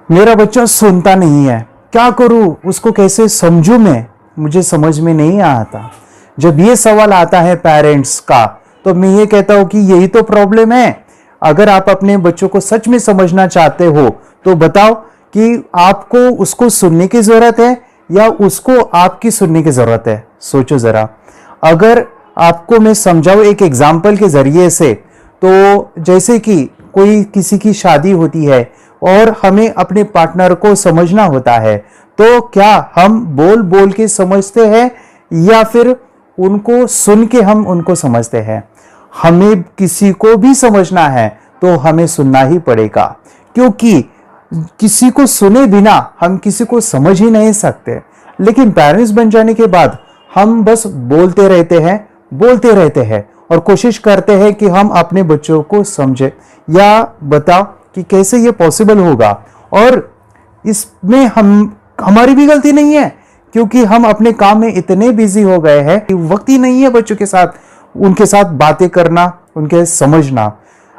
मेरा बच्चा सुनता नहीं है, क्या करूं, उसको कैसे समझूं मैं, मुझे समझ में नहीं आता। जब ये सवाल आता है पेरेंट्स का, तो मैं ये कहता हूं कि यही तो प्रॉब्लम है। अगर आप अपने बच्चों को सच में समझना चाहते हो तो बताओ कि आपको उसको सुनने की जरूरत है या उसको आपकी सुनने की जरूरत है। सोचो जरा। अगर आपको मैं समझाऊं एक एग्जाम्पल के जरिए से, तो जैसे कि कोई किसी की शादी होती है और हमें अपने पार्टनर को समझना होता है, तो क्या हम बोल बोल के समझते हैं या फिर उनको सुन के हम उनको समझते हैं? हमें किसी को भी समझना है तो हमें सुनना ही पड़ेगा, क्योंकि किसी को सुने बिना हम किसी को समझ ही नहीं सकते। लेकिन पेरेंट्स बन जाने के बाद हम बस बोलते रहते हैं और कोशिश करते हैं कि हम अपने बच्चों को समझे या बताओ कि कैसे ये पॉसिबल होगा। और इसमें हमारी भी गलती नहीं है, क्योंकि हम अपने काम में इतने बिजी हो गए हैं कि वक्त ही नहीं है बच्चों के साथ, उनके साथ बातें करना, उनके समझना।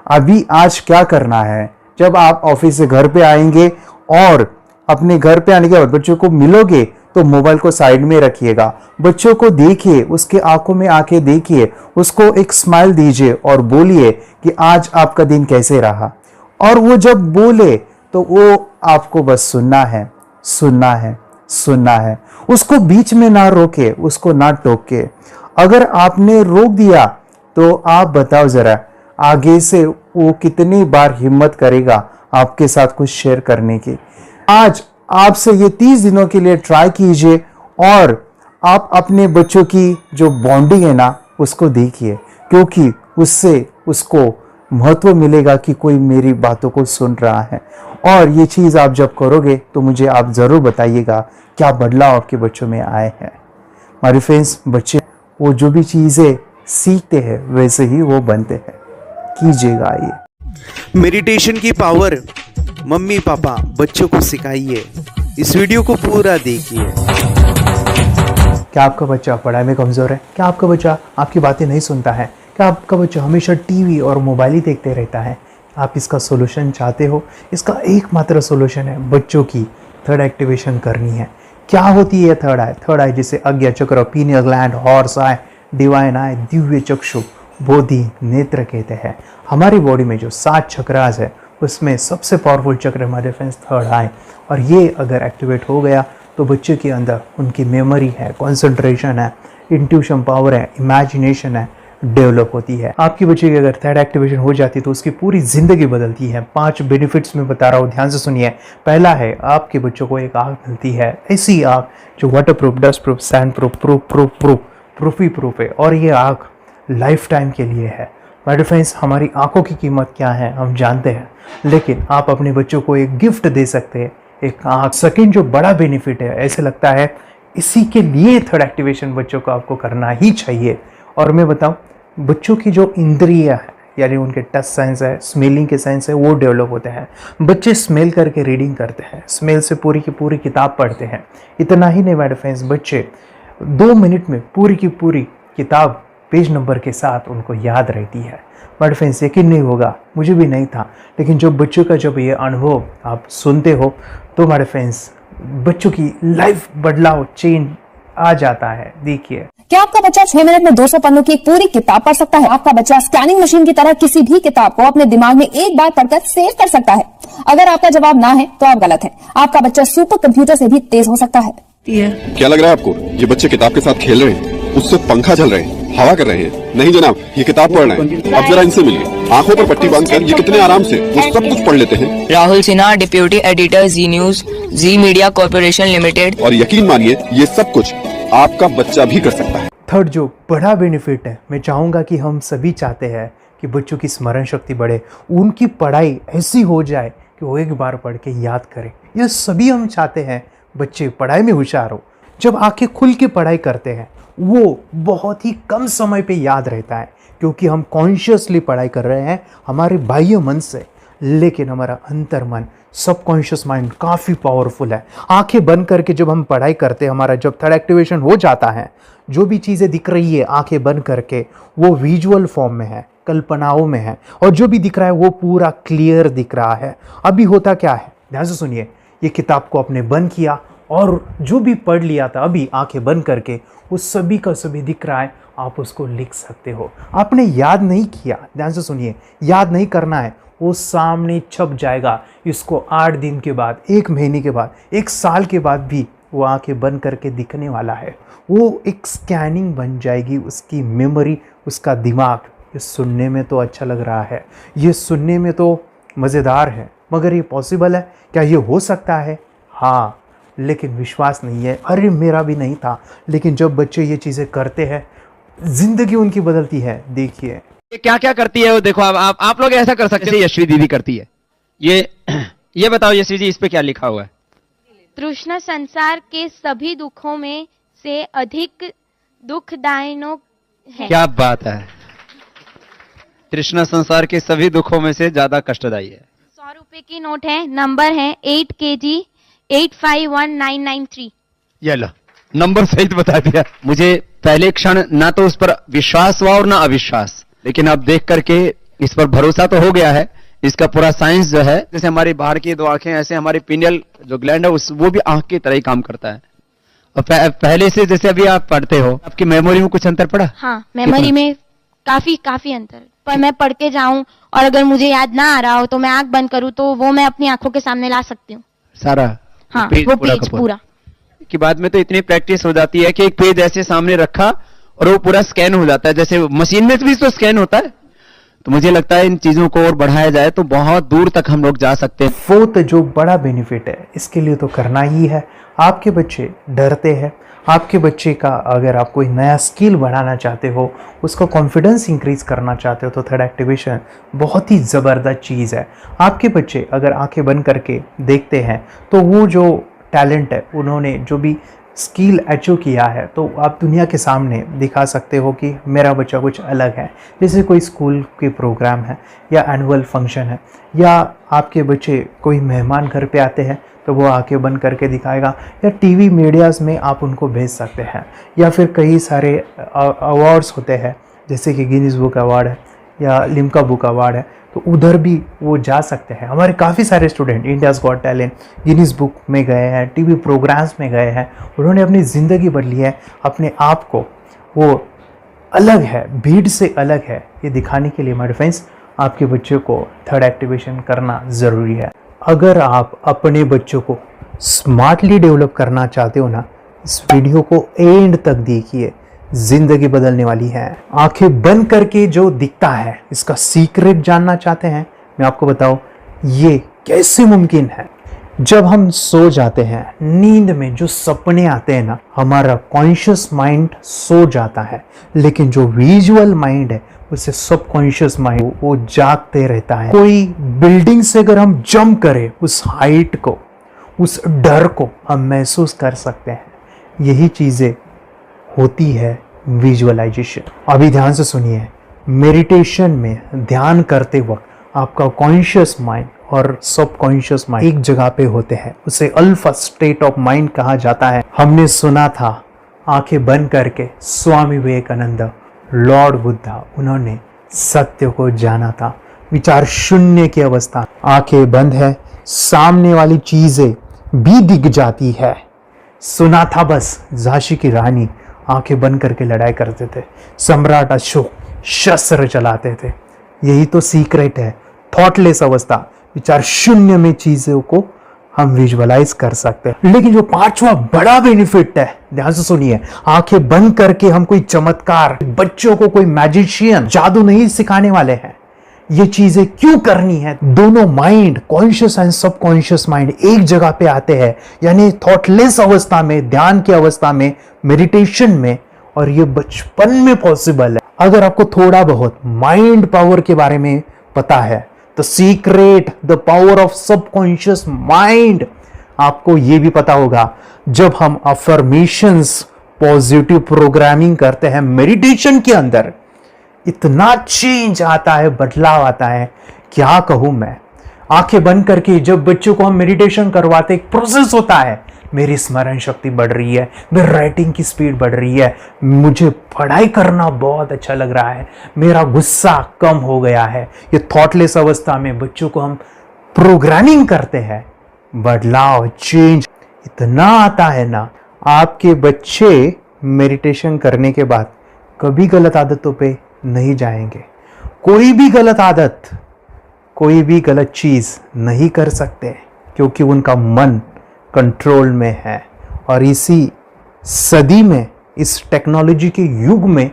अभी आज क्या करना है, जब आप ऑफिस से घर पे आएंगे और अपने घर पे आने के बाद बच्चों को मिलोगे तो मोबाइल को साइड में रखिएगा, बच्चों को देखिए, उसके आंखों में आंखें देखिए, उसको एक स्माइल दीजिए और बोलिए कि आज आपका दिन कैसे रहा। और वो जब बोले तो वो आपको बस सुनना है। उसको बीच में ना रोके, उसको ना टोके। अगर आपने रोक दिया तो आप बताओ जरा, आगे से वो कितनी बार हिम्मत करेगा आपके साथ कुछ शेयर करने की। आज आपसे ये 30 दिनों के लिए ट्राई कीजिए और आप अपने बच्चों की जो बॉन्डिंग है ना, उसको देखिए, क्योंकि उससे उसको महत्व मिलेगा कि कोई मेरी बातों को सुन रहा है। और ये चीज़ आप जब करोगे तो मुझे आप ज़रूर बताइएगा क्या बदलाव आपके बच्चों में आए हैं। हमारे फ्रेंड्स, बच्चे वो जो भी चीज़ें सीखते हैं वैसे ही वो बनते हैं। कीजिएगा ये मेडिटेशन की पावर मम्मी पापा बच्चों को सिखाइए। इस वीडियो को पूरा देखिए। क्या आपका बच्चा पढ़ाई में कमज़ोर है? क्या आपका बच्चा आपकी बातें नहीं सुनता है? क्या आपका बच्चा हमेशा टीवी और मोबाइल ही देखते रहता है? आप इसका सोल्यूशन चाहते हो? इसका एकमात्र सोल्यूशन है बच्चों की थर्ड एक्टिवेशन करनी है। क्या होती है थर्ड आई? थर्ड आई जिसे Ajna chakra, pineal gland, Horus eye, divine eye, दिव्य चक्षु, बोधि नेत्र कहते हैं। हमारी बॉडी में जो 7 चक्रास है उसमें सबसे पावरफुल चक्र हमारे फ्रेंड्स थर्ड आई। और ये अगर एक्टिवेट हो गया तो बच्चे के अंदर उनकी मेमोरी है, कंसंट्रेशन है, इंट्यूशन पावर है, इमेजिनेशन है, डेवलप होती है। आपकी बच्चे की अगर थर्ड एक्टिवेशन हो जाती है तो उसकी पूरी जिंदगी बदलती है। 5 बेनिफिट्स में बता रहा हूँ, ध्यान से सुनिए। पहला है, आपके बच्चों को एक आँख मिलती है, ऐसी आँख जो water proof, dust proof, sand proof, proof ही प्रूफ है। और ये आँख लाइफ टाइम के लिए है। मेरे फ्रेंड्स, हमारी आंखों की कीमत क्या है हम जानते हैं, लेकिन आप अपने बच्चों को एक गिफ्ट दे सकते हैं, एक आँख। सेकेंड जो बड़ा बेनिफिट है, ऐसे लगता है इसी के लिए थर्ड एक्टिवेशन बच्चों को आपको करना ही चाहिए। और मैं बताऊं, बच्चों की जो इंद्रियां है, यानी उनके टच सेंस है, स्मेलिंग के सेंस है, वो डेवलप होते हैं। बच्चे स्मेल करके रीडिंग करते हैं, स्मेल से पूरी की पूरी किताब पढ़ते हैं। इतना ही नहीं मेरे फ्रेंड्स, बच्चे 2 मिनट में पूरी की पूरी किताब पेज नंबर के साथ उनको याद रहती है। बट फ्रेंड्स, यकीन नहीं होगा, मुझे भी नहीं था, लेकिन जब बच्चों का जब ये अनुभव आप सुनते हो तो हमारे फ्रेंड्स, बच्चों की लाइफ बदलाव, चेंज आ जाता है। देखिए, क्या आपका बच्चा 6 मिनट में 200 पन्नों की एक पूरी किताब पढ़ सकता है? आपका बच्चा स्कैनिंग मशीन की तरह किसी भी किताब को अपने दिमाग में एक बार पढ़कर सेव कर सकता है? अगर आपका जवाब ना है तो आप गलत हैं। आपका बच्चा सुपर कंप्यूटर से भी तेज हो सकता है। क्या लग रहा है आपको ये बच्चे किताब के साथ खेल रहे हैं, उससे पंखा चल रहे हैं, हवा कर रहे हैं? नहीं जनाब, ये किताब पढ़ रहे हैं। अब जरा इनसे मिलिए, आंखों पर पट्टी बांधकर ये कितने आराम से वो सब कुछ पढ़ लेते हैं। राहुल सिन्हा, डिप्यूटी एडिटर, जी न्यूज, जी मीडिया कॉर्पोरेशन लिमिटेड। और यकीन मानिए, ये सब कुछ आपका बच्चा भी कर सकता है। थर्ड जो बड़ा बेनिफिट है, मैं चाहूँगा कि हम सभी चाहते हैं कि बच्चों की स्मरण शक्ति बढ़े, उनकी पढ़ाई ऐसी हो जाए कि वो एक बार पढ़ के याद करें। यह सभी हम चाहते हैं, बच्चे पढ़ाई में होशियार हो। जब आंखें खुल के पढ़ाई करते हैं वो बहुत ही कम समय पे याद रहता है, क्योंकि हम कॉन्शियसली पढ़ाई कर रहे हैं हमारे बाह्य मन से, लेकिन हमारा अंतर मन, सबकॉन्शियस माइंड काफ़ी पावरफुल है। आंखें बंद करके जब हम पढ़ाई करते हैं, हमारा जब थर्ड एक्टिवेशन हो जाता है, जो भी चीज़ें दिख रही है आंखें बंद करके, वो विजुअल फॉर्म में है, कल्पनाओं में है, और जो भी दिख रहा है वो पूरा क्लियर दिख रहा है। अभी होता क्या है, ध्यान से सुनिए, ये किताब को आपने बंद किया और जो भी पढ़ लिया था अभी आंखें बंद करके वो सभी का सभी दिख रहा है, आप उसको लिख सकते हो। आपने याद नहीं किया, ध्यान से सुनिए, याद नहीं करना है, वो सामने छप जाएगा। इसको 8 दिन के बाद, 1 महीने के बाद, 1 साल के बाद भी वो आंखें बंद करके दिखने वाला है। वो एक स्कैनिंग बन जाएगी, उसकी मेमोरी, उसका दिमाग। ये सुनने में तो अच्छा लग रहा है, ये सुनने में तो मज़ेदार है, मगर ये पॉसिबल है क्या? ये हो सकता है? हाँ, लेकिन विश्वास नहीं है। अरे मेरा भी नहीं था, लेकिन जब बच्चे ये चीज़ें करते हैं ज़िंदगी उनकी बदलती है। देखिए ये क्या क्या करती है वो देखो। अब आप लोग ऐसा कर सकते हैं, यशवी दीदी करती है। ये बताओ यशवी जी, इस पे क्या लिखा हुआ है? तृष्णा संसार के सभी दुखों में से अधिक दुखदायक है। क्या बात है, तृष्णा संसार के सभी दुखों में से ज्यादा कष्टदायी है। 100 रुपए की नोट है, नंबर है 8 kg 851993। ये लो, नंबर सहित बता दिया। मुझे पहले क्षण ना तो उस पर विश्वास हुआ और ना अविश्वास, लेकिन अब देख करके इस पर भरोसा तो हो गया है। इसका पूरा साइंस जो है, जैसे हमारी बाहर की 2 आंखें, ऐसे हमारी पिनियल जो ग्लैंड है वो भी आंख की तरह ही काम करता है। और पहले से जैसे अभी आप पढ़ते हो, आपकी मेमोरी में कुछ अंतर पड़ा? हाँ, मेमोरी में काफी अंतर। पर मैं पढ़ के जाऊं और अगर मुझे याद ना आ रहा हो तो मैं आंख बंद करूं तो वो मैं अपनी आंखों के सामने ला सकती हूँ सारा। हाँ, वो पेज पूरा कि बाद में तो इतनी प्रैक्टिस हो जाती है कि एक पेज ऐसे सामने रखा और वो पूरा स्कैन हो जाता है, जैसे मशीन में भी तो स्कैन होता है। तो मुझे लगता है इन चीजों को और बढ़ाया जाए तो बहुत दूर तक हम लोग जा सकते हैं। फोर्थ जो बड़ा बेनिफिट है, इसके लिए तो करना ही है। आपके बच्चे डरते हैं, आपके बच्चे का अगर आप कोई नया स्किल बढ़ाना चाहते हो, उसका कॉन्फिडेंस इंक्रीज करना चाहते हो, तो थर्ड एक्टिवेशन बहुत ही ज़बरदस्त चीज़ है। आपके बच्चे अगर आंखें बंद करके देखते हैं तो वो जो टैलेंट है, उन्होंने जो भी स्किल अचीव किया है, तो आप दुनिया के सामने दिखा सकते हो कि मेरा बच्चा कुछ अलग है। जैसे कोई स्कूल के प्रोग्राम है या एनुअल फंक्शन है, या आपके बच्चे कोई मेहमान घर पे आते हैं तो वो आंखें बंद करके दिखाएगा, या टीवी मीडियाज़ में आप उनको भेज सकते हैं, या फिर कई सारे अवार्ड्स होते हैं जैसे कि गिनीज बुक अवार्ड है या लिम्का बुक अवार्ड है, तो उधर भी वो जा सकते हैं। हमारे काफ़ी सारे student India's got talent, Guinness book में गए हैं, टीवी प्रोग्राम्स में गए हैं, उन्होंने अपनी ज़िंदगी बदली है, अपने आप को वो अलग है, भीड़ से अलग है, ये दिखाने के लिए माय फ्रेंड्स आपके बच्चों को थर्ड एक्टिवेशन करना ज़रूरी है। अगर आप अपने बच्चों को स्मार्टली डेवलप करना चाहते हो ना, इस वीडियो को एंड तक देखिए, जिंदगी बदलने वाली है। आंखें बंद करके जो दिखता है, इसका सीक्रेट जानना चाहते हैं? मैं आपको बताऊं ये कैसे मुमकिन है। जब हम सो जाते हैं, नींद में जो सपने आते हैं ना, हमारा कॉन्शियस माइंड सो जाता है, लेकिन जो विजुअल माइंड है, उसे सबकॉन्शियस माइंड वो जागते रहता है। कोई बिल्डिंग से अगर हम जंप करें, उस हाइट को, उस डर को हम महसूस कर सकते हैं। यही चीज़ें होती है विजुअलाइजेशन। अभी ध्यान से सुनिए, मेडिटेशन में ध्यान करते वक्त आपका कॉन्शियस माइंड और सबकॉन्शियस माइंड एक जगह पे होते हैं, उसे अल्फा स्टेट ऑफ माइंड कहा जाता है। हमने सुना था आंखें बंद करके स्वामी विवेकानंद, लॉर्ड बुद्धा, उन्होंने सत्य को जाना था। विचार शून्य की अवस्था, आंखें बंद है, सामने वाली चीजें भी दिख जाती है। सुना था बस, झांसी की रानी आंखें बंद करके लड़ाई करते थे, सम्राट अशोक शस्त्र चलाते थे। यही तो सीक्रेट है, थॉटलेस अवस्था, विचार शून्य में चीजों को हम विजुअलाइज कर सकते हैं। लेकिन जो 5वां बड़ा बेनिफिट है, ध्यान से सुनिए, आंखें बंद करके हम कोई चमत्कार, बच्चों को कोई मैजिशियन जादू नहीं सिखाने वाले हैं। ये चीजें क्यों करनी है? दोनों mind, conscious and subconscious mind एक जगह पे आते हैं, यानी थॉटलेस अवस्था में, ध्यान की अवस्था में, मेडिटेशन में, और ये बचपन में पॉसिबल है। अगर आपको थोड़ा बहुत माइंड पावर के बारे में पता है, the secret, the power of subconscious mind, आपको ये भी पता होगा, जब हम अफर्मेशंस, पॉजिटिव प्रोग्रामिंग करते हैं मेडिटेशन के अंदर, इतना चेंज आता है, बदलाव आता है, क्या कहूं मैं। आंखें बंद करके जब बच्चों को हम मेडिटेशन करवाते, एक प्रोसेस होता है, मेरी स्मरण शक्ति बढ़ रही है, मेरी राइटिंग की स्पीड बढ़ रही है, मुझे पढ़ाई करना बहुत अच्छा लग रहा है, मेरा गुस्सा कम हो गया है। ये थॉटलेस अवस्था में बच्चों को हम प्रोग्रामिंग करते हैं, बदलाव, चेंज इतना आता है ना, आपके बच्चे मेडिटेशन करने के बाद कभी गलत आदतों पे नहीं जाएंगे। कोई भी गलत आदत, कोई भी गलत चीज़ नहीं कर सकते, क्योंकि उनका मन कंट्रोल में है। और इसी सदी में, इस टेक्नोलॉजी के युग में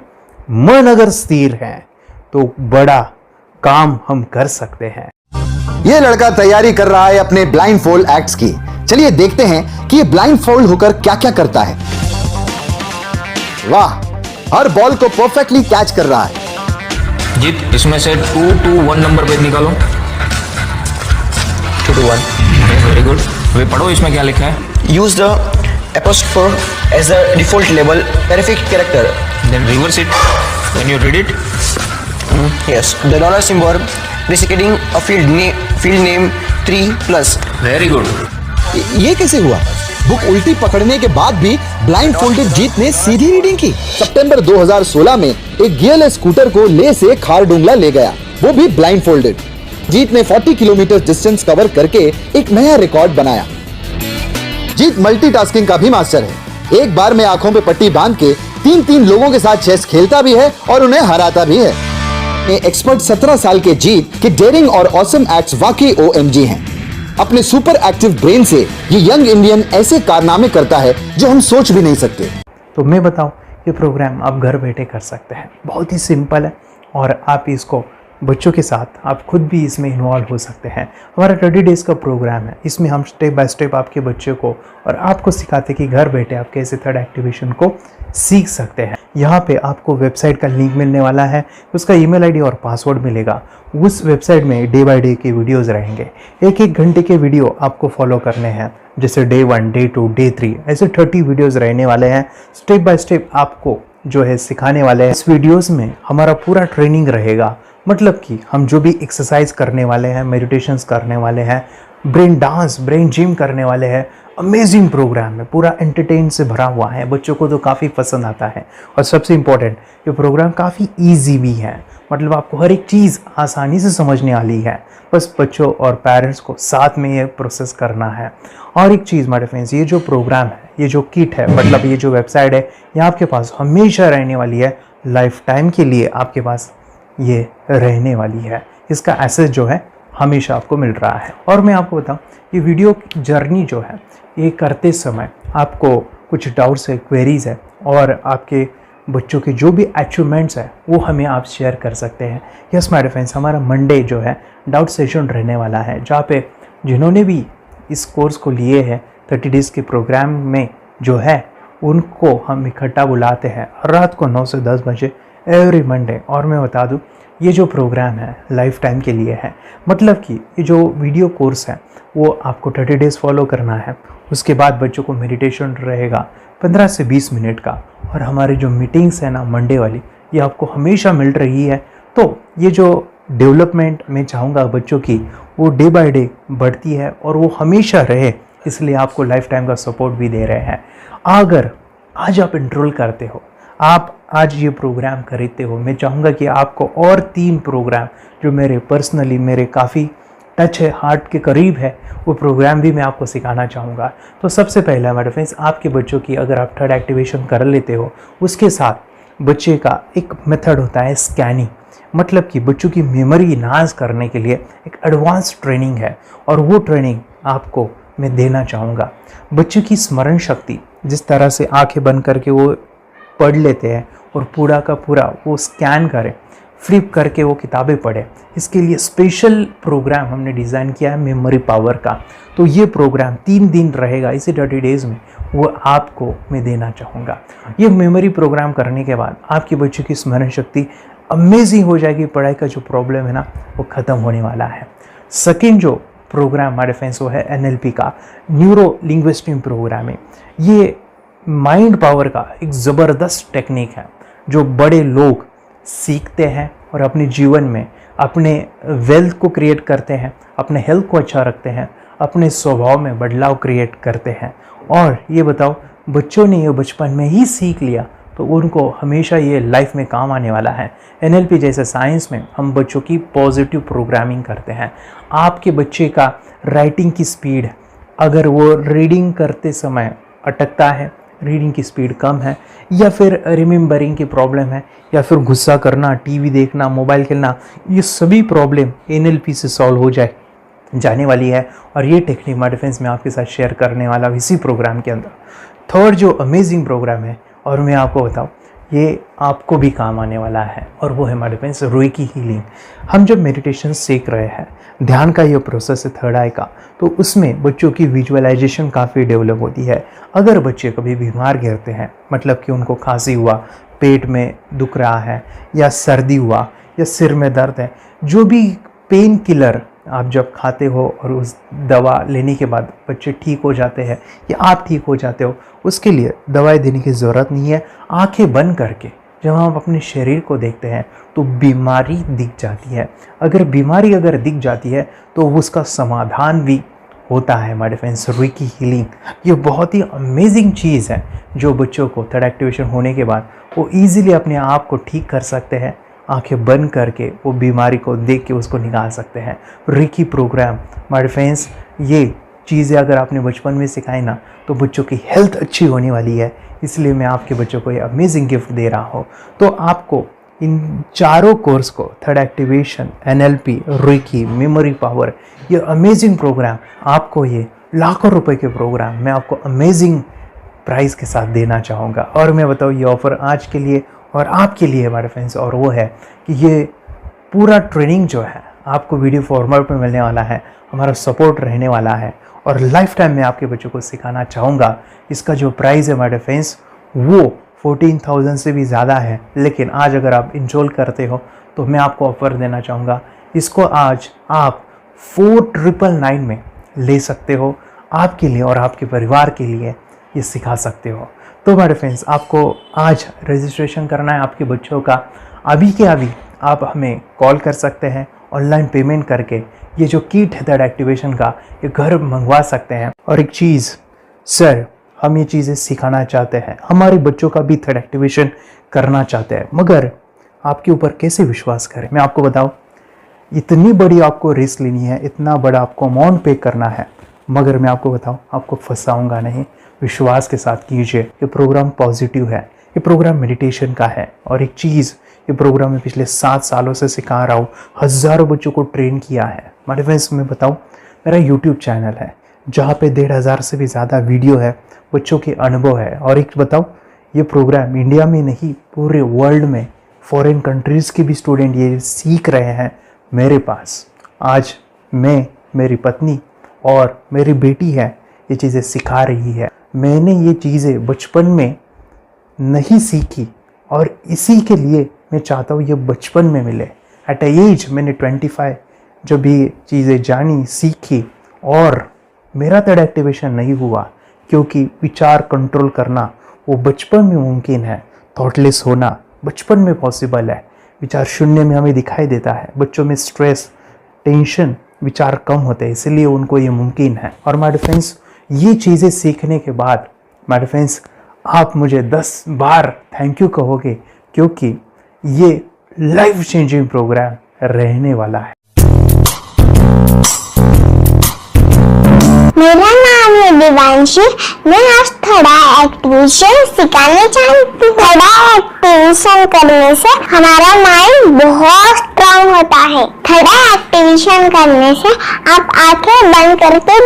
मन अगर स्थिर है तो बड़ा काम हम कर सकते हैं। ये लड़का तैयारी कर रहा है अपने ब्लाइंड फोल्ड एक्ट्स की। चलिए देखते हैं कि ये ब्लाइंड फोल्ड होकर क्या क्या करता है। वाह, हर बॉल को परफेक्टली कैच कर रहा है। जीत, इसमें से 2 to 1 नंबर भेद निकालो। 2 to 1, वेरी गुड। वे पढ़ो इसमें क्या लिखा है। Use the apostrophe as the default label terrific character. Then reverse it when you read it. Yes, the dollar symbol designating a field name 3+. Very good. ये कैसे हुआ? बुक उल्टी पकड़ने के बाद भी ब्लाइंड फोल्डेड जीत ने सीधी रीडिंग की। सितंबर 2016 में एक गियरलेस स्कूटर को ले से खारडुंगला ले गया, वो भी ब्लाइंड फोल्डेड। जीत ने 40 किलोमीटर डिस्टेंस कवर करके एक नया रिकॉर्ड बनाया। जीत मल्टीटास्किंग का भी मास्टर है। एक बार में आंखों पे पट्टी बांध के 3-3 लोगों के साथ चेस खेलता भी है और उन्हें हराता भी है। एक्सपर्ट 17 साल के जीत के डेयरिंग और ऑसम एक्ट्स वाकई OMG हैं। अपने सुपर एक्टिव ब्रेन से ये यंग इंडियन ऐसे कारनामे करता है जो हम सोच भी नहीं सकते। तो मैं बताऊं, ये प्रोग्राम आप घर बैठे कर सकते हैं, बहुत ही सिंपल है। और आप इसको बच्चों के साथ आप खुद भी इसमें इन्वॉल्व हो सकते हैं। हमारा 30 डेज़ का प्रोग्राम है, इसमें हम स्टेप बाय स्टेप आपके बच्चे को और आपको सिखाते हैं कि घर बैठे आप कैसे थर्ड एक्टिवेशन को सीख सकते हैं। यहाँ पे आपको वेबसाइट का लिंक मिलने वाला है, उसका ईमेल आईडी और पासवर्ड मिलेगा। उस वेबसाइट में डे बाय डे के वीडियोज़ रहेंगे, 1-1 घंटे के वीडियो आपको फॉलो करने हैं, जैसे डे 1, डे 2, डे 3, ऐसे 30 वीडियोज़ रहने वाले हैं। स्टेप बाय स्टेप आपको जो है सिखाने वाले हैं। इस वीडियोज़ में हमारा पूरा ट्रेनिंग रहेगा, मतलब कि हम जो भी एक्सरसाइज करने वाले हैं, मेडिटेशंस करने वाले हैं, ब्रेन डांस, ब्रेन जिम करने वाले हैं। अमेजिंग प्रोग्राम है, पूरा एंटरटेन से भरा हुआ है, बच्चों को तो काफ़ी पसंद आता है। और सबसे इम्पोर्टेंट, ये प्रोग्राम काफ़ी इजी भी है, मतलब आपको हर एक चीज़ आसानी से समझने वाली है। बस बच्चों और पेरेंट्स को साथ में ये प्रोसेस करना है। और एक चीज़ मेरे फ्रेंड्स, ये जो प्रोग्राम है, ये जो किट है, मतलब ये जो वेबसाइट है, ये आपके पास हमेशा रहने वाली है, लाइफ टाइम के लिए आपके पास ये रहने वाली है। इसका एक्सेस जो है हमेशा आपको मिल रहा है। और मैं आपको बताऊं, ये वीडियो जर्नी जो है, ये करते समय आपको कुछ डाउट्स है, क्वेरीज़ है, और आपके बच्चों के जो भी अचीवमेंट्स है वो हमें आप शेयर कर सकते हैं। यस माय फ्रेंड्स, हमारा मंडे जो है डाउट सेशन रहने वाला है, जहाँ पे जिन्होंने भी इस कोर्स को लिए हैं 30 डेज़ के प्रोग्राम में जो है, उनको हम इकट्ठा बुलाते हैं रात को 9 से 10 बजे एवरी मंडे। और मैं बता दूं, ये जो प्रोग्राम है लाइफ टाइम के लिए है, मतलब कि ये जो वीडियो कोर्स है वो आपको 30 डेज़ फॉलो करना है। उसके बाद बच्चों को मेडिटेशन रहेगा 15 से 20 मिनट का, और हमारी जो मीटिंग्स है ना मंडे वाली, ये आपको हमेशा मिल रही है। तो ये जो डेवलपमेंट मैं चाहूँगा बच्चों की, वो डे बाय डे बढ़ती है और वो हमेशा रहे, इसलिए आपको लाइफ टाइम का सपोर्ट भी दे रहे हैं। अगर आज आप एनरोल करते हो, आप आज ये प्रोग्राम खरीदते हो, मैं चाहूँगा कि आपको और 3 प्रोग्राम जो मेरे पर्सनली मेरे काफ़ी टच है, हार्ट के करीब है, वो प्रोग्राम भी मैं आपको सिखाना चाहूँगा। तो सबसे पहला मेरे फ्रेंड्स, आपके बच्चों की अगर आप थर्ड एक्टिवेशन कर लेते हो, उसके साथ बच्चे का एक मेथड होता है स्कैनिंग, मतलब कि बच्चों की मेमोरी इन्हांस करने के लिए एक एडवांस ट्रेनिंग है, और वो ट्रेनिंग आपको मैं देना चाहूँगा। बच्चों की स्मरण शक्ति, जिस तरह से आंखें बंद करके वो पढ़ लेते हैं और पूरा का पूरा वो स्कैन करें, फ्लिप करके वो किताबें पढ़े, इसके लिए स्पेशल प्रोग्राम हमने डिज़ाइन किया है मेमोरी पावर का। तो ये प्रोग्राम 3 दिन रहेगा, इसी 30 डेज़ में वो आपको मैं देना चाहूँगा। ये मेमोरी प्रोग्राम करने के बाद आपके बच्चों की स्मरण शक्ति अमेजिंग हो जाएगी, पढ़ाई का जो प्रॉब्लम है ना वो ख़त्म होने वाला है। सेकेंड जो प्रोग्राम हमारे फ्रेंड्स वो है NLP का, न्यूरो लिंग्विस्टिक प्रोग्राम है। ये माइंड पावर का एक ज़बरदस्त टेक्निक है जो बड़े लोग सीखते हैं और अपने जीवन में अपने वेल्थ को क्रिएट करते हैं, अपने हेल्थ को अच्छा रखते हैं, अपने स्वभाव में बदलाव क्रिएट करते हैं। और ये बताओ, बच्चों ने ये बचपन में ही सीख लिया तो उनको हमेशा ये लाइफ में काम आने वाला है। NLP जैसे साइंस में हम बच्चों की पॉजिटिव प्रोग्रामिंग करते हैं। आपके बच्चे का राइटिंग की स्पीड अगर वो रीडिंग करते समय अटकता है, रीडिंग की स्पीड कम है, या फिर रिमेंबरिंग की प्रॉब्लम है, या फिर गुस्सा करना, टीवी देखना, मोबाइल खेलना, ये सभी प्रॉब्लम NLP से सॉल्व हो जाने वाली है। और ये टेक्निक माय डिफेंस में आपके साथ शेयर करने वाला इसी प्रोग्राम के अंदर। थर्ड जो अमेजिंग प्रोग्राम है, और मैं आपको बताऊं, ये आपको भी काम आने वाला है, और वो है माय डिफेंस रेकी हीलिंग। हम जब मेडिटेशन सीख रहे हैं, ध्यान का ये प्रोसेस है थर्ड आई का, तो उसमें बच्चों की विजुअलाइजेशन काफ़ी डेवलप होती है। अगर बच्चे कभी बीमार गिरते हैं, मतलब कि उनको खांसी हुआ, पेट में दुख रहा है, या सर्दी हुआ, या सिर में दर्द है, जो भी पेन किलर आप जब खाते हो और उस दवा लेने के बाद बच्चे ठीक हो जाते हैं या आप ठीक हो जाते हो, उसके लिए दवाई देने की ज़रूरत नहीं है। आंखें बंद करके जब हम अपने शरीर को देखते हैं तो बीमारी दिख जाती है। अगर बीमारी दिख जाती है तो उसका समाधान भी होता है। माय डिफेंस रेकी हीलिंग ये बहुत ही अमेजिंग चीज़ है जो बच्चों को थर्ड एक्टिवेशन होने के बाद वो ईजिली अपने आप को ठीक कर सकते हैं। आंखें बंद करके वो बीमारी को देख के उसको निकाल सकते हैं। रेकी प्रोग्राम माय डिफेंस ये चीज़ें अगर आपने बचपन में सिखाई ना तो बच्चों की हेल्थ अच्छी होने वाली है। इसलिए मैं आपके बच्चों को ये अमेजिंग गिफ्ट दे रहा हूँ। तो आपको इन चारों कोर्स को third activation, NLP, reiki, memory power, ये अमेजिंग प्रोग्राम, आपको ये लाखों रुपए के प्रोग्राम मैं आपको अमेजिंग प्राइस के साथ देना चाहूँगा। और मैं बताऊँ ये ऑफ़र आज के लिए और आपके लिए हमारे फ्रेंड्स, और वो है कि ये पूरा ट्रेनिंग जो है आपको वीडियो फॉर्मेट में मिलने वाला है, हमारा सपोर्ट रहने वाला है, और लाइफ टाइम में आपके बच्चों को सिखाना चाहूँगा। इसका जो प्राइस है हमारे फ्रेंड्स वो 14,000 से भी ज़्यादा है, लेकिन आज अगर आप इंस्टॉल करते हो तो मैं आपको ऑफ़र देना चाहूँगा। इसको आज आप 4,999 में ले सकते हो। आपके लिए और आपके परिवार के लिए ये सिखा सकते हो। तो हमारे फ्रेंड्स आपको आज रजिस्ट्रेशन करना है आपके बच्चों का। अभी के अभी आप हमें कॉल कर सकते हैं, ऑनलाइन पेमेंट करके ये जो किट है थर्ड एक्टिवेशन का ये घर मंगवा सकते हैं। और एक चीज़ सर, हम ये चीज़ें सिखाना चाहते हैं, हमारे बच्चों का भी थर्ड एक्टिवेशन करना चाहते हैं, मगर आपके ऊपर कैसे विश्वास करें। मैं आपको बताऊं, इतनी बड़ी आपको रिस्क लेनी है, इतना बड़ा आपको अमाउंट पे करना है, मगर मैं आपको बताऊं आपको फंसाऊंगा नहीं। विश्वास के साथ कीजिए। ये प्रोग्राम पॉजिटिव है, ये प्रोग्राम मेडिटेशन का है। और एक चीज़, ये प्रोग्राम मैं पिछले 7 सालों से सिखा रहा हूँ, हज़ारों बच्चों को ट्रेन किया है। मेरे फ्रेंड्स मैं बताऊँ, मेरा यूट्यूब चैनल है जहाँ पे 1,500 से भी ज़्यादा वीडियो है, बच्चों के अनुभव है। और एक बताऊँ, ये प्रोग्राम इंडिया में नहीं पूरे वर्ल्ड में फॉरेन कंट्रीज़ के भी स्टूडेंट ये सीख रहे हैं मेरे पास। आज मैं, मेरी पत्नी और मेरी बेटी है ये चीज़ें सिखा रही है। मैंने ये चीज़ें बचपन में नहीं सीखी और इसी के लिए मैं चाहता हूँ ये बचपन में मिले। एट अ एज मैंने 25 जब ये चीज़ें जानी, सीखी, और मेरा थर्ड एक्टिवेशन नहीं हुआ क्योंकि विचार कंट्रोल करना वो बचपन में मुमकिन है। थॉटलेस होना बचपन में पॉसिबल है। विचार शून्य में हमें दिखाई देता है। बच्चों में स्ट्रेस, टेंशन, विचार कम होते हैं, इसलिए उनको ये मुमकिन है। और माय फ्रेंड्स ये चीज़ें सीखने के बाद माय फ्रेंड्स आप मुझे 10 बार थैंक यू कहोगे, क्योंकि ये लाइफ चेंजिंग प्रोग्राम रहने वाला है। मेरा नाम है दिवांशी। मैं आज थोड़ा एक्टिवेशन सिखाने चाहती हूँ। थोड़ा एक्टिवेशन करने से हमारा माइंड बहुत स्ट्रांग होता है। थोड़ा एक्टिवेशन करने से आप आंखें बंद करके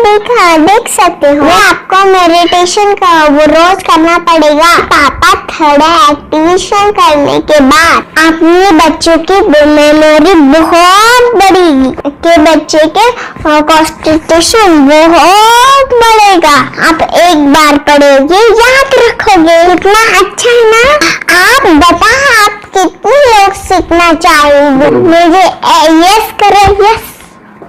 देख सकते हो। मैं आपको मेडिटेशन का वो रोज करना पड़ेगा। पापा थोड़ा एक्टिवेशन करने के बाद अपने बच्चों की मेमोरी बहुत बढ़ेगी, के बच्चे के कॉन्सेंट्रेशन बहुत बढ़ेगा। आप एक बार पढ़ोगे याद रखोगे, कितना अच्छा है ना। आप बताओ आप कितने लोग सीखना चाहोगे। मुझे यस करो, यस।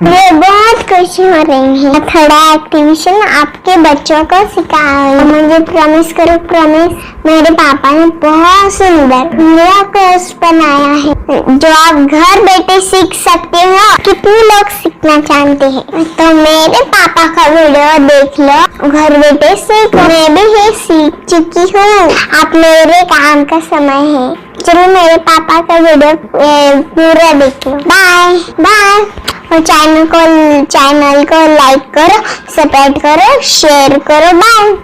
मैं बहुत खुशी हो रही है। थोड़ा एक्टिवेशन आपके बच्चों को सिखाओ। मुझे प्रॉमिस करो, प्रॉमिस। मेरे पापा ने बहुत सुंदर मेरा कोर्स बनाया है जो आप घर बैठे सीख सकते हो। कितने लोग सीखना चाहते हैं तो मेरे पापा का वीडियो देख लो, घर बैठे सीखो। मैं भी ये सीख चुकी हूँ। आप मेरे काम का समय है। चलो मेरे पापा का वीडियो पूरा देख लो। Bye bye. और चैनल को लाइक करो, सपोर्ट करो, शेयर करो। बाय।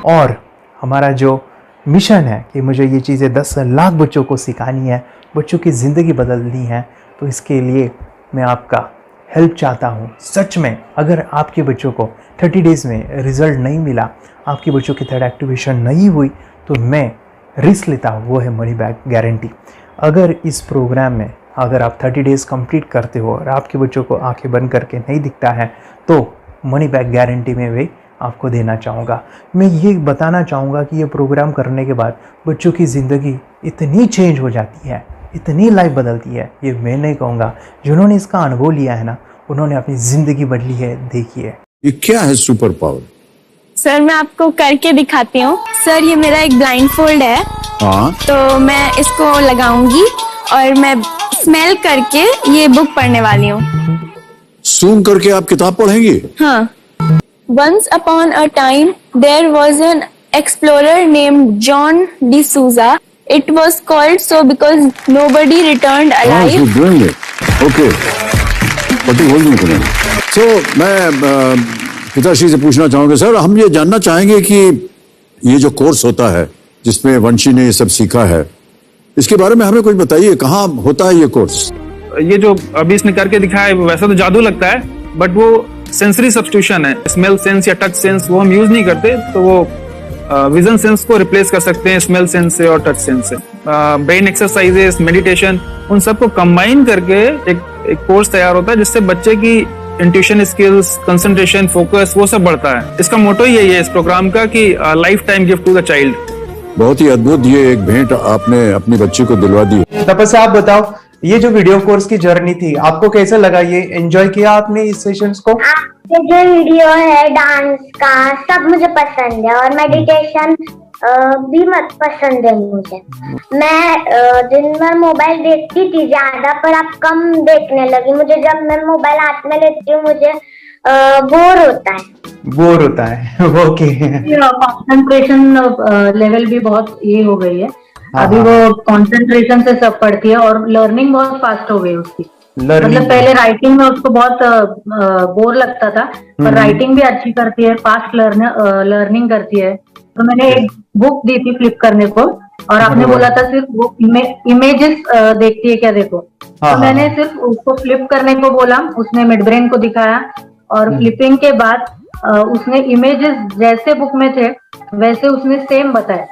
और हमारा जो मिशन है कि मुझे ये चीज़ें 10 लाख बच्चों को सिखानी है, बच्चों की ज़िंदगी बदलनी है, तो इसके लिए मैं आपका हेल्प चाहता हूँ। सच में अगर आपके बच्चों को 30 डेज़ में रिज़ल्ट नहीं मिला, आपके बच्चों की थर्ड एक्टिवेशन नहीं हुई, तो मैं रिस्क लेता हूँ, वो है मनी बैक गारंटी। अगर इस प्रोग्राम में अगर आप 30 डेज़ कंप्लीट करते हो और आपके बच्चों को आंखें बंद करके नहीं दिखता है, तो मनी बैक गारंटी में भी आपको देना चाहूँगा। मैं ये बताना चाहूँगा कि ये प्रोग्राम करने के बाद बच्चों की ज़िंदगी इतनी चेंज हो जाती है, इतनी लाइफ बदलती है, ये मैं नहीं कहूँगा, जिन्होंने इसका अनुभव लिया है ना, उन्होंने अपनी ज़िंदगी बदली है। देखिए ये क्या है सुपर पावर? सर मैं आपको करके दिखाती हूँ। सर ये मेरा एक ब्लाइंड फोल्ड है, हाँ, तो मैं इसको लगाऊंगी और मैं स्मेल करके ये बुक पढ़ने वाली हूँ। सूंघ करके आप किताब पढ़ेंगी? हाँ। Once upon a time, there was an explorer named John D'Souza. It was called so because nobody returned alive. you're doing it. Okay. What are you holding today? So, मैं पिताश्री से पूछना चाहूंगा, सर हम ये जानना चाहेंगे कि ये जो कोर्स होता है जिसमें वंशी ने ये सब सीखा है, इसके बारे में हमें कुछ बताइए, कहाँ होता है ये कोर्स? ये जो अभी इसने करके दिखाया है वैसा तो जादू लगता है, बट वो सेंसरी सब्स्टिट्यूशन है। स्मेल सेंस या टच सेंस वो हम यूज नहीं करते, तो वो विजन सेंस को रिप्लेस कर सकते हैं स्मेल सेंस से और टच सेंस से। ब्रेन एक्सरसाइजेस, मेडिटेशन, उन सबको कंबाइन करके एक कोर्स तैयार होता है जिससे बच्चे की इंट्यूशन स्किल्स, कंसंट्रेशन, फोकस वो सब बढ़ता है। इसका मोटो ही यही है इस प्रोग्राम का कि life time gift to the child. बहुत ही अद्भुत ये एक भेंट आपने अपनी बच्ची को दिलवा दी। तपस्या आप बताओ, ये जो वीडियो कोर्स की जर्नी थी आपको कैसा लगा? ये एंजॉय किया आपने इस सेशंस को? आपके जो वीडियो है डांस का सब मुझे पसंद है और मेडिटेशन भी मत पसंद है मुझे। मैं दिन भर मोबाइल देखती थी ज्यादा, पर अब कम देखने लगी। मुझे जब मैं मोबाइल हाथ में लेती हूँ मुझे बोर होता है। ओके। कंसंट्रेशन लेवल भी बहुत ये हो गई है। अभी वो कंसंट्रेशन से सब पढ़ती है और लर्निंग बहुत फास्ट हो गई उसकी। मतलब पहले राइटिंग में उसको बहुत बोर लगता था, पर राइटिंग भी अच्छी करती है, फास्ट लर्निंग करती है। तो मैंने एक बुक दी थी फ्लिप करने को और आपने बोला था सिर्फ वो इमेजेस देखती है क्या, देखो। तो मैंने सिर्फ उसको फ्लिप करने को बोला, उसने मिड ब्रेन को दिखाया और फ्लिपिंग के बाद उसने इमेजेस जैसे बुक में थे वैसे उसने सेम बताया।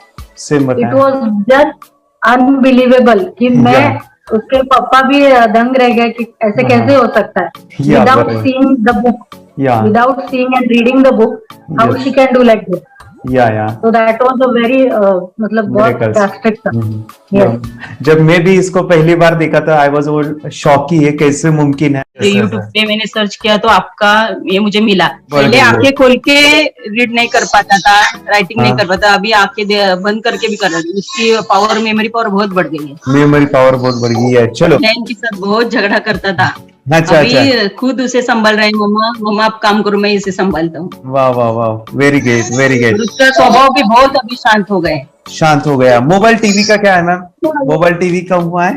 इट वॉज जस्ट अनबिलीवेबल कि मैं उसके पापा भी दंग रह गए कि ऐसे कैसे हो सकता है। Without seeing the book, without seeing and reading the book, how she can do like this. So that was a very मतलब बहुत drastic था। जब मैं भी इसको पहली बार देखा था आई वाज शॉक कि ये कैसे मुमकिन है। यूट्यूब पे मैंने सर्च किया तो आपका ये मुझे मिला। पहले आंखें खोल के रीड नहीं कर पाता था, राइटिंग नहीं कर पाता, अभी आंखें बंद करके भी कर रही हूँ। उसकी पावर, मेमोरी पावर बहुत बढ़ गई है। मेमोरी पावर बहुत बढ़ गई है। चलो, बहन के साथ बहुत झगड़ा करता था, अच्छा, अभी खुद उसे संभाल रहे हैं। मम्मा आप काम करो, मैं इसे संभालता हूँ। वाह वाह वाह, वेरी ग्रेट वेरी ग्रेट। उसका स्वभाव भी बहुत अभी शांत हो गए। शांत हो गया। मोबाइल टीवी का क्या है मैम? मोबाइल टीवी कब हुआ है?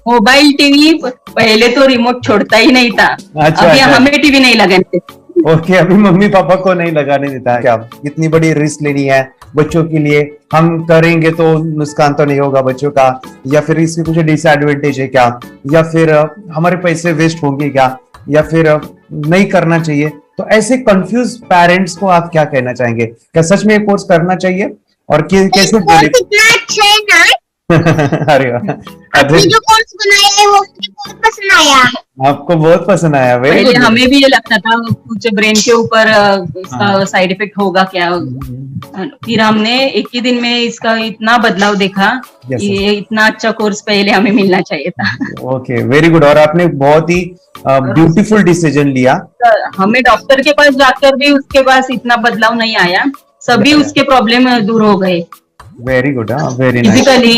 मोबाइल टीवी पहले तो रिमोट छोड़ता ही नहीं था। अभी हमें टीवी नहीं लगाने देते। ओके, अभी मम्मी पापा को नहीं लगाने देता है। क्या इतनी बड़ी रिस्क लेनी है बच्चों के लिए? हम करेंगे तो नुकसान तो नहीं होगा बच्चों का, या फिर इसकी कुछ डिसएडवांटेज है क्या, या फिर हमारे पैसे वेस्ट होंगे क्या, या फिर नहीं करना चाहिए? तो ऐसे कंफ्यूज पेरेंट्स को आप क्या कहना चाहेंगे? क्या सच में ये कोर्स करना चाहिए और कैसे? कितना अच्छा है ना। अरे आपने जो कोर्स बनाया है वो मुझे बहुत पसंद आया। आपको बहुत पसंद आया? पहले हमें भी ये लगता था कुछ ब्रेन के ऊपर इसका साइड इफेक्ट होगा क्या, फिर हमने एक ही दिन में इसका इतना बदलाव देखा। ये इतना अच्छा कोर्स पहले हमें मिलना चाहिए था। Okay, very good. और आपने बहुत ही ब्यूटीफुल डिसीजन लिया। हमें डॉक्टर के पास जाकर भी उसके पास इतना बदलाव नहीं आया, सभी उसके प्रॉब्लम दूर हो गए। Very good, very nice. Physically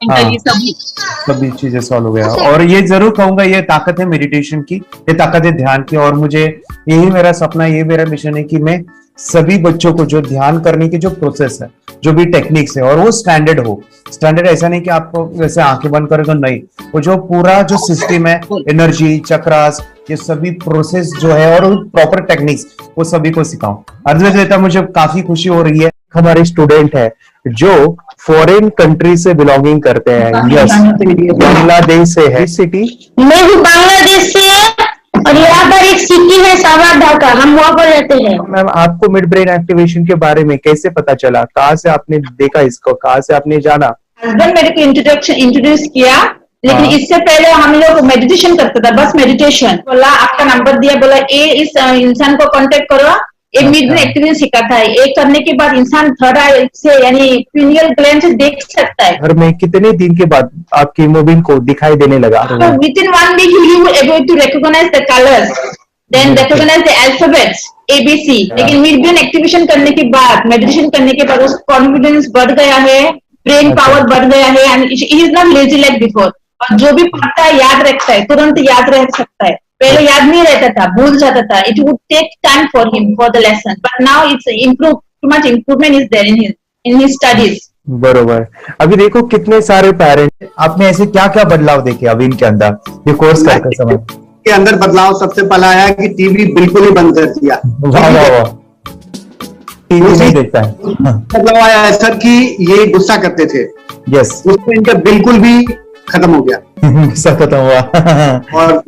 mentally सभी चीजें सॉल्व हो गया। और ये जरूर कहूंगा, ये ताकत है मेडिटेशन की, ये ताकत है ध्यान की। और मुझे यही मेरा सपना, ये मेरा मिशन है कि मैं सभी बच्चों को जो ध्यान करने की जो प्रोसेस है, जो भी टेक्निक्स है, और वो स्टैंडर्ड हो। स्टैंडर्ड ऐसा नहीं कि आपको वैसे आंखें बंद करे तो नहीं, वो जो पूरा जो सिस्टम है, एनर्जी चक्रास, ये सभी प्रोसेस जो है और प्रॉपर टेक्निक्स, वो सभी को सिखाऊं। अर्जुन, मुझे काफी खुशी हो रही है। हमारे स्टूडेंट है जो फॉरेन कंट्री से बिलोंगिंग करते हैं। यस, बांग्लादेश से है। सिटी मैं भी बांग्लादेश से और यहाँ पर एक सिटी है सावादा का, हम वहाँ पर रहते हैं। मैम, आपको मिड ब्रेन एक्टिवेशन के बारे में कैसे पता चला? कहाँ से आपने देखा इसको, कहाँ से आपने जाना? हस्बैंड मेरे को इंट्रोड्यूस किया, लेकिन इससे पहले हम लोग मेडिटेशन करते थे, बस मेडिटेशन। बोला आपका नंबर दिया, बोला ये इस इंसान को कांटेक्ट करो, ये मिड ब्रेन एक्टिवेशन सिखाता है। ये करने के बाद इंसान थर्ड आई से यानी पिनियल ग्लैंड से देख सकता है। घर में कितने दिन के बाद आपकी हीमोग्लोबिन को दिखाई देने लगा? Within 1 week you will able to recognise the colours, then recognise the alphabets ABC। लेकिन मिड ब्रेन एक्टिवेशन करने के बाद, मेडिटेशन करने के बाद उसका कॉन्फिडेंस बढ़ गया है, ब्रेन पावर बढ़ गया है, and he is not lazy like before. और जो भी पढ़ता है याद रखता है, तुरंत याद रह सकता है। पहले याद नहीं रहता था, भूल जाता था। It would take time for him for the lesson, but now it's improve, too much improvement is there in his studies. बरोबर। अभी देखो कितने सारे पेरेंट्स, आपने ऐसे क्या क्या बदलाव देखे अभी इनके अंदर ये कोर्स करते समय? के अंदर बदलाव सबसे पहला आया कि टीवी बिल्कुल ही बंद कर दिया। वाह वाह वाह, टीवी नहीं देखता है। बदलाव आया है सर कि ये गुस्सा करते थे, यस, उसमें इनका बिल्कुल भी खत्म हो गया, गुस्सा खत्म हुआ। और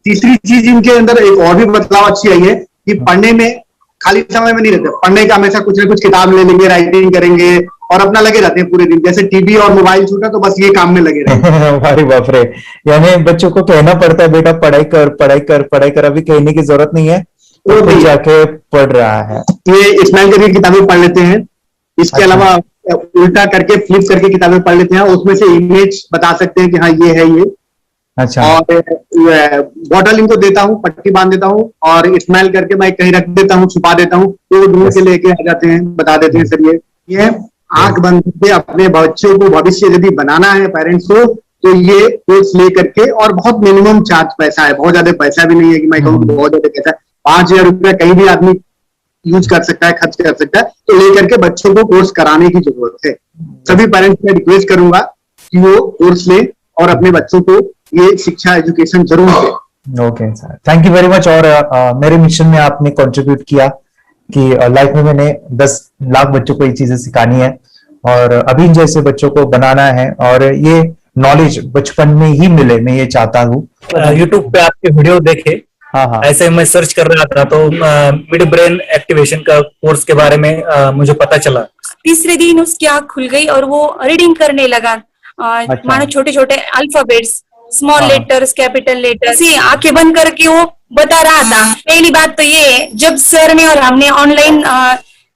तीसरी चीज इनके अंदर एक और भी बदलाव अच्छी आई है कि पढ़ने में खाली समय में नहीं रहते, पढ़ने का हमेशा कुछ ना कुछ किताब ले लेंगे, राइटिंग करेंगे और अपना लगे रहते हैं पूरे दिन। जैसे टीवी और मोबाइल छूटा तो बस ये काम में लगे रहते। अरे बाप रे, यानी बच्चों को कहना पड़ता है बेटा पढ़ाई कर, पढ़ाई कर, पढ़ाई कर। अभी कहने की जरूरत नहीं है, तो जाके पढ़ रहा है। ये स्माइल करके किताबें पढ़ लेते हैं। इसके अलावा उल्टा करके, फ्लिप करके किताबें पढ़ लेते हैं, उसमें से इमेज बता सकते हैं कि हाँ ये है ये। अच्छा। और बॉटल इनको देता हूँ, पट्टी बांध देता हूँ और स्माइल करके मैं कहीं रख देता हूँ, छुपा देता हूँ, तो ढूंढ के लेके आ जाते हैं, बता देते हैं सर ये आंख बंद करके अपने बच्चों को भविष्य यदि बनाना है पेरेंट्स को, तो ये कोर्स ले करके, और बहुत मिनिमम चार्ज पैसा है, बहुत ज्यादा पैसा भी नहीं है कि मैं कहूँ बहुत ज्यादा पैसा है। 5,000 रुपया कहीं भी आदमी यूज कर सकता है, खर्च कर सकता है, तो लेकर के बच्चों को कोर्स कराने की जरूरत है। सभी पेरेंट्स से रिक्वेस्ट करूंगा कि वो कोर्स ले और अपने बच्चों को ये शिक्षा, एजुकेशन जरूर दे। Okay sir, thank you very much. और मेरे मिशन में आपने कंट्रीब्यूट किया कि लाइफ में मैंने 10 लाख बच्चों को ये चीजें सिखानी है और अभी जैसे बच्चों को बनाना है, और ये नॉलेज बचपन में ही मिले, मैं ये चाहता हूँ। यूट्यूब पे आपके वीडियो देखे, हाँ, ऐसे मैं सर्च कर रहा था तो मिड ब्रेन एक्टिवेशन का कोर्स के बारे में मुझे पता चला। तीसरे दिन उसकी आंख खुल गई और वो रीडिंग करने लगा। मानो छोटे छोटे alphabets, small letters, capital letters, आंखें बंद करके वो बता रहा था। पहली बात तो ये, जब सर ने और हमने ऑनलाइन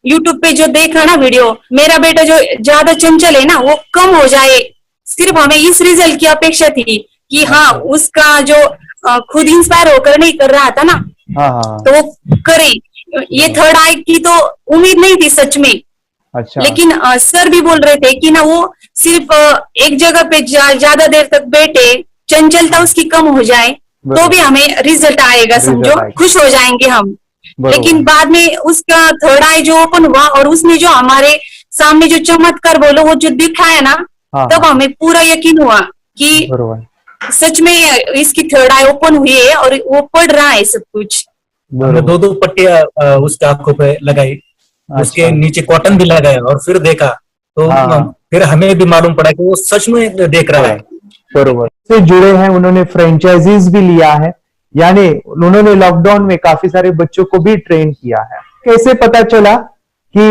यूट्यूब पे जो देखा ना वीडियो, मेरा बेटा जो ज्यादा चंचल है ना वो कम हो जाए, सिर्फ हमें इस रिजल्ट की अपेक्षा थी कि हाँ उसका जो खुद इंस्पायर होकर नहीं कर रहा था ना, तो वो करे। ये थर्ड आई की तो उम्मीद नहीं थी सच में। अच्छा। लेकिन सर भी बोल रहे थे कि ना वो सिर्फ एक जगह पे ज्यादा देर तक बैठे, चंचलता उसकी कम हो जाए तो भी हमें रिजल्ट आएगा, समझो खुश हो जाएंगे हम। लेकिन बाद में उसका थर्ड आई जो ओपन हुआ और उसने जो हमारे सामने जो चमत्कार बोलो वो जो दिखाया ना, तब हमें पूरा यकीन हुआ कि सच में इसकी थर्ड आई ओपन हुई है और वो पढ़ रहा है सब कुछ। हमने 2 पट्टियां उसके आंखों पे लगाई, उसके नीचे कॉटन भी लगाया और फिर देखा तो फिर हमें भी मालूम पड़ा कि वो सच में देख रहा है। बरोबर से जुड़े हैं, उन्होंने फ्रेंचाइजीज भी लिया है, यानी उन्होंने लॉकडाउन में काफी सारे बच्चों को भी ट्रेन किया है। कैसे पता चला कि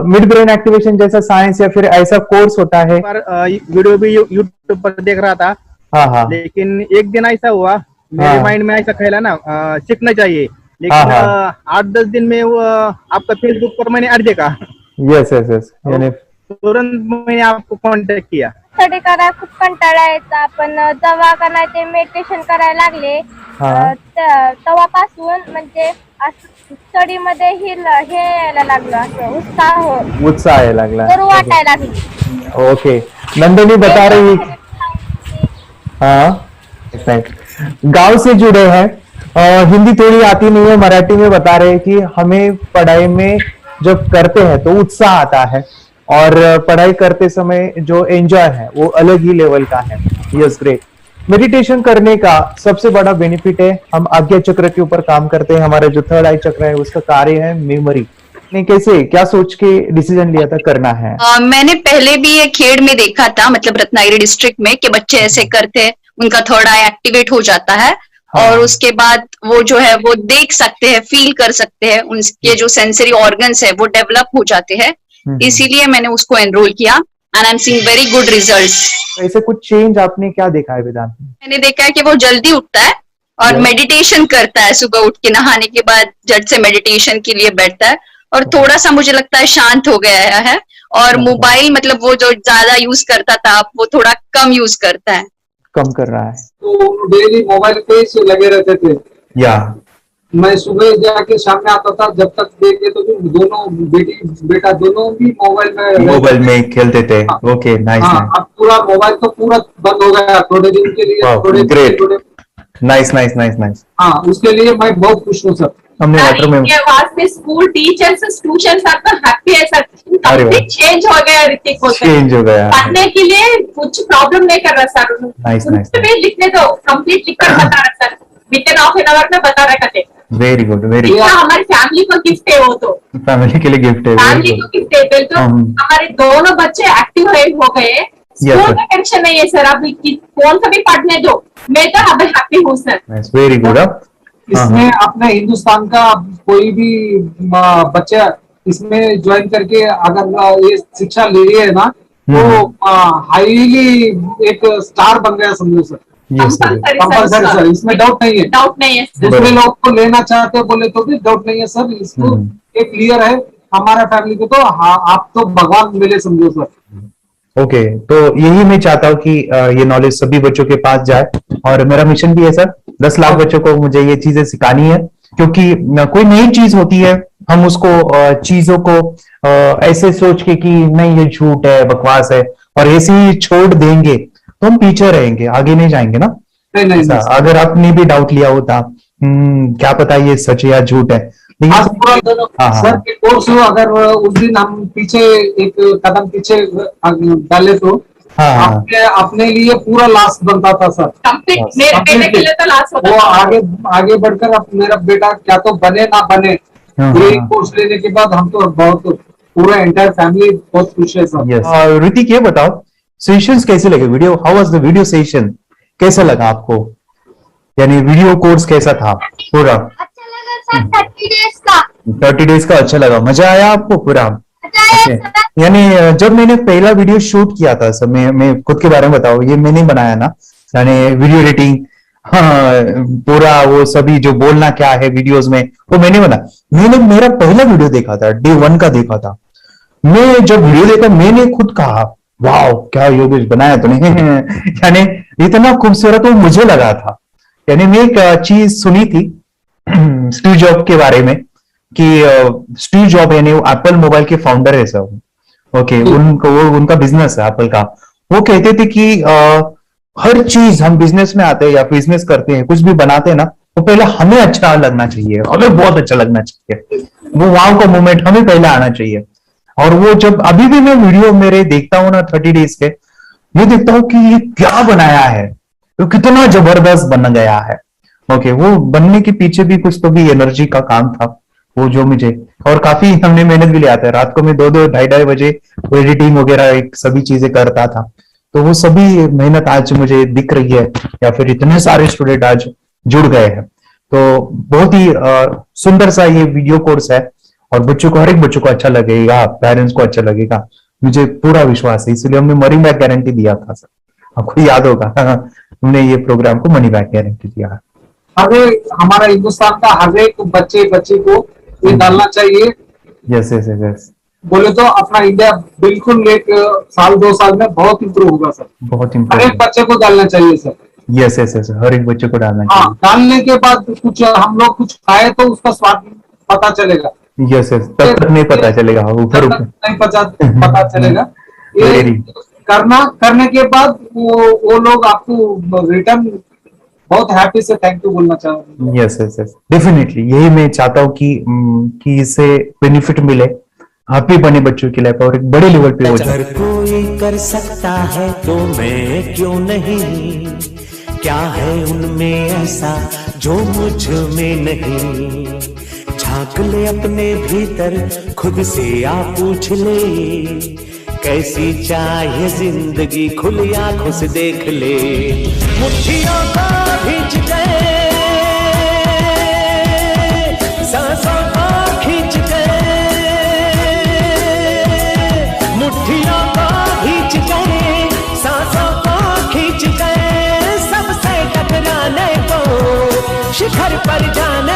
मिड ब्रेन एक्टिवेशन जैसा साइंस या फिर ऐसा कोर्स होता है? वीडियो भी यूट्यूब पर देख रहा था। हाँ। लेकिन एक दिन ऐसा हुआ, मेरे माइंड में ऐसा ख्याल है ना, सीखना चाहिए। लेकिन 8-10 दिन में वो आपका फेसबुक पर मैंने ऐड देखा। यस यस यस, यानी तुरंत मैंने आपको कॉन्टॅक्ट किया। स्टडी करायला खूप कंटाळा यायचा, पण जेव्हा का नाही ते मेडिटेशन करायला लागले तेव्हापासून म्हणजे असं स्टडी मध्ये हे यायला लागलं असं उत्साह यायला लागला करू वाटायला लागली. ओके नंदिनी बता रही हाँ गांव से जुड़े हैं हिंदी थोड़ी आती नहीं है मराठी में बता रहे हैं कि हमें पढ़ाई में जब करते हैं तो उत्साह आता है और पढ़ाई करते समय जो एंजॉय है वो अलग ही लेवल का है. Yes great. मेडिटेशन करने का सबसे बड़ा बेनिफिट है हम आज्ञा चक्र के ऊपर काम करते हैं. हमारा जो थर्ड आई चक्र है उसका कार्य है मेमोरी. ने कैसे क्या सोच के डिसीजन लिया था करना है? मैंने पहले भी ये खेड़ में देखा था मतलब रत्नागिरी डिस्ट्रिक्ट में कि बच्चे ऐसे करते हैं उनका थर्ड आई एक्टिवेट हो जाता है. हाँ. और उसके बाद वो जो है वो देख सकते हैं फील कर सकते हैं उनके जो सेंसरी ऑर्गन्स है वो डेवलप हो जाते हैं. इसीलिए मैंने उसको एनरोल किया and I am seeing very good results. ऐसे कुछ चेंज आपने क्या देखा है वेदांत में? मैंने देखा है कि वो जल्दी उठता है और मेडिटेशन करता है. सुबह उठ के नहाने के बाद झट से मेडिटेशन के लिए बैठता है और थोड़ा सा मुझे लगता है शांत हो गया है. और मोबाइल मतलब वो जो ज्यादा यूज करता था वो थोड़ा कम यूज करता है. कम कर रहा है. तो डेली मोबाइल पे ही लगे रहते थे. या मैं सुबह जाके शाम में आता था जब तक देखे तो दोनों बेटा दोनों भी मोबाइल में खेलते थे. Okay nice. अब पूरा मोबाइल तो पूरा बंद हो गया थोड़े दिन के लिए. थोड़े नाइस नाइस नाइस नाइस. हाँ उसके लिए मैं बहुत खुश हूँ सर. हमने वाटर में वास्ते स्कूल टीचर्स स्टूडेंट्स सबका हैप्पी है सर. कंप्लीट चेंज हो गया ऋतिक को. चेंज हो गया. पढ़ने के लिए कुछ प्रॉब्लम नहीं कर रहा सर. Nice nice. लिखने दो कंप्लीट लिखकर बता रहा sir. With in half an hour में बता रहा कहते. Very good very good. हमारी फैमिली को गिफ्ट है वो. तो फैमिली के लिए गिफ्ट है. फैमिली को गिफ्ट है. तो हमारे दोनों बच्चे एक्टिव हो गए. स्कूल का टेंशन नहीं है सर. अभी कौन सा भी पढ़ने दो. मैं तो अभी हैप्पी हूँ सर. Very good. इसमें अपने हिंदुस्तान का कोई भी बच्चा इसमें ज्वाइन करके अगर ये शिक्षा ले है ना तो हाईली एक स्टार बन गया समझो सर. Compulsory sir. इसमें डाउट नहीं है. डाउट नहीं है. दूसरे लोग को लेना चाहते हैं बोले तो भी डाउट नहीं है सर. इसको एक क्लियर है हमारा फैमिली को. तो आप तो भगवान मिले समझो सर. ओके तो यही मैं चाहता हूँ कि ये नॉलेज सभी बच्चों के पास जाए और मेरा मिशन भी है सर 10 लाख बच्चों को मुझे ये चीजें सिखानी है. क्योंकि कोई नई चीज होती है हम उसको चीजों को ऐसे सोच के कि नहीं ये झूठ है बकवास है और ऐसे ही छोड़ देंगे तो हम पीछे रहेंगे आगे नहीं जाएंगे ना. नहीं. अगर आपने भी डाउट लिया होता क्या पता ये सच या झूठ है. सर के कोर्स अगर उस दिन हम पीछे एक कदम पीछे डाले तो अपने लिए पूरा लास्ट बनता था सर. मेरे बेटे के लिए तो लास्ट होता. वो आगे बढ़कर अब मेरा बेटा क्या तो बने ना बने ये कोर्स लेने के बाद हम तो बहुत पूरा एंटायर फैमिली बहुत खुश है सर. ऋतिक ये बताओ सेशंस कैसे लगे? Video how was the video session? कैसा लगा आपको? यानी वीडियो कोर्स कैसा था पूरा? 30 डेज का अच्छा लगा. मजा आया आपको पूरा? यानी जब मैंने पहला वीडियो शूट किया था सर मैं खुद के बारे में बताओ. ये मैंने बनाया ना यानी वीडियो एडिटिंग पूरा वो सभी जो बोलना क्या है वीडियोस में वो मैंने बना. मैंने मेरा पहला वीडियो देखा था डे 1 का देखा था. मैं जब वीडियो देखा मैंने खुद कहा वाह क्या योगेश बनाया तूने. यानी इतना खूबसूरत वो मुझे लगा था. यानी मैं एक चीज सुनी थी स्टीव जॉब के बारे में कि स्टीव जॉब यानी वो एप्पल मोबाइल के फाउंडर है सर. ओके उनका बिजनेस है एप्पल का. वो कहते थे कि हर चीज हम बिजनेस में आते हैं या बिजनेस करते हैं कुछ भी बनाते हैं ना तो पहले हमें अच्छा लगना चाहिए हमें बहुत अच्छा लगना चाहिए. वो वाव का मोमेंट हमें पहले आना चाहिए. और वो जब अभी भी मैं वीडियो मेरे देखता हूँ ना 30 डेज के मैं देखता हूँ कि ये क्या बनाया है तो कितना जबरदस्त बन गया है. ओके वो बनने के पीछे भी कुछ तो भी एनर्जी का काम था वो जो मुझे और काफी हमने मेहनत भी लिया था. रात को मैं 2-2 ढाई बजे एडिटिंग वगैरह सभी चीजें करता था. तो वो सभी मेहनत आज मुझे दिख रही है या फिर इतने सारे स्टूडेंट आज जुड़ गए हैं. तो बहुत ही सुंदर सा ये वीडियो कोर्स है और बच्चों को हर एक बच्चों को अच्छा लगेगा पेरेंट्स को अच्छा लगेगा मुझे पूरा विश्वास है. इसलिए हमने मनी बैक गारंटी दिया था सर. आपको याद होगा हमने ये प्रोग्राम को मनी बैक गारंटी दिया है. हमारा हिंदुस्तान का हर एक बच्चे को ये डालना चाहिए. यस बोले तो अपना इंडिया बिल्कुल 1 साल 2 साल में बहुत इंप्रूव होगा सर. बहुत हर एक बच्चे को डालना चाहिए सर. यस हर एक बच्चे को डालना चाहिए. डालने के बाद कुछ हम लोग कुछ खाए तो उसका स्वाद पता चलेगा। यस यस, तब तक नहीं पता चलेगा ऊपर ऊपर नहीं पता चलेगा। ये करने के बाद वो लोग आपको रिटर्न बहुत हैप्पी से थैंक यू बोलना चाहूंगा। यस यस यस, डेफिनेटली यही मैं चाहता हूँ कि इससे बेनिफिट मिले आप भी बने बच्चों की लाइफ और एक बड़े लेवल पे हो जाए। अगर कोई कर सकता है तो मैं क्यों नहीं, क्या है उनमें ऐसा जो मुझ में नहीं। झांक ले अपने भीतर खुद से आ पूछ ले, कैसी चाहिए जिंदगी खुली आंखों से देख ले। मुट्ठियों को खींच के सांसों को खींच के, मुट्ठियों को खींच के सांसों को खींच के, सबसे टकराने को शिखर पर जाने